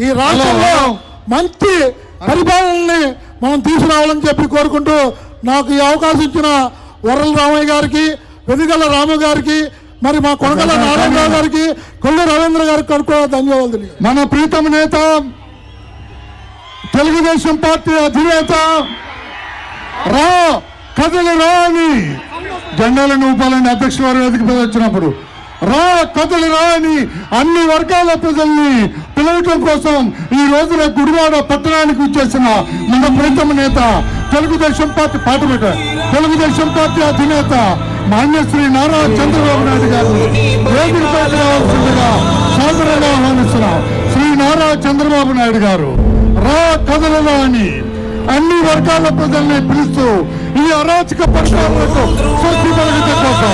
ఈ రాష్ట్రంలో మంచి పరిపాలనని మనం తీసుకురావాలని చెప్పి కోరుకుంటూ నాకు ఈ అవకాశం ఇచ్చిన వరల రామయ్య గారికి, వెనుగల రాము గారికి, మరి మా కొనగల నారాయణరావు గారికి, కొల్లు రవీంద్ర గారికి కూడా ధన్యవాదాలు. మన ప్రీతమ నేత తెలుగుదేశం పార్టీ అధినేత రా కథలు రా అని జెండాలను ఊపాలని అధ్యక్షుల వారి వేదిక మీద వచ్చినప్పుడు రా కథలు రా అని అన్ని వర్గాల ప్రజల్ని పిలవటం కోసం ఈ రోజున గుడివాడ పట్టణానికి వచ్చేసిన మన ప్రీతమ నేత తెలుగుదేశం పార్టీ తెలుగుదేశం పార్టీ అధినేత మాన్యశ్రీ నారా చంద్రబాబు నాయుడు గారు వేదికపై రావాల్సిందిగా సాదరంగా ఆహ్వానిస్తున్నాం. శ్రీ నారా చంద్రబాబు నాయుడు గారు రా కథలు అని అన్ని వర్గాల ప్రజల్ని పిలుస్తూ ఈ అరాచక పరిపాలనకు స్వస్తి పలకటం కోసం,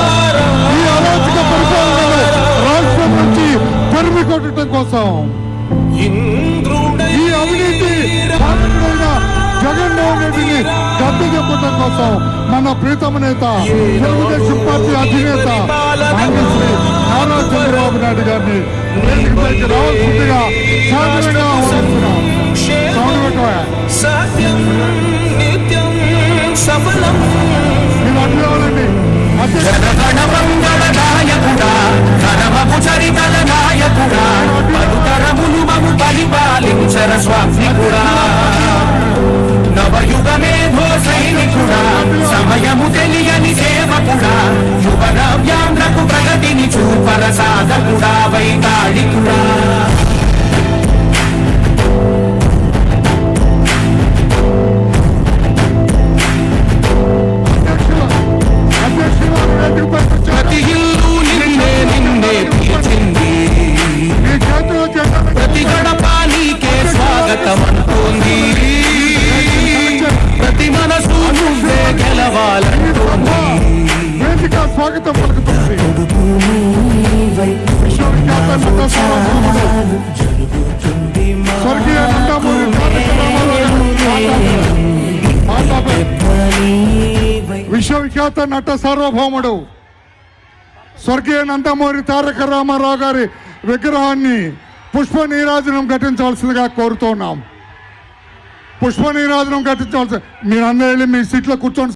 ఈ అరాచక పరిపాలనను రాష్ట్రం నుంచి తరిమి కొట్టడం కోసం, ఈ అవినీతి జగన్మోహన్ రెడ్డిని గద్దె చెప్పడం కోసం మన ప్రీతమ నేత తెలుగుదేశం పార్టీ అధినేత మాన్యశ్రీ నారా చంద్రబాబు నాయుడు గారిని వేదికపైకి రావాల్సిందిగా సాదరంగా ఆహ్వానిస్తున్నాం. సత్యం నిత్యం సఫలం జనగణ మంగళ నాయకుడా, కరమపు చరితల నాయకుడా, పలుతరములు మము పరిపాలించర స్వామికుడా, నవయుగ మేధో సైనికుడా, సమయము తెలియని సేవకుడా, యువ నవ్యాంధ్రకు ప్రగతిని చూపర సాధకుడా, వైతాళికుడా. ప్రతి ఇల్లు నిన్నే నిన్నే పిలిచింది, ప్రతి గడప నీకే స్వాగతం అంటోంది, ప్రతి మనసు నువ్వే గెలవాలంటోంది. స్వాగతం పలుకుతుంది. స్వర్గీయ విశ్వవిఖ్యాత నట సార్వభౌముడు స్వర్గీయ నందమూరి తారక రామారావు గారి విగ్రహాన్ని పుష్ప నీరాజనం ఘటించాల్సిందిగా కోరుతున్నాం. పుష్ప నీరాజనం ఘటించాల్సి, మీరందరూ వెళ్ళి మీ సీట్లో కూర్చొని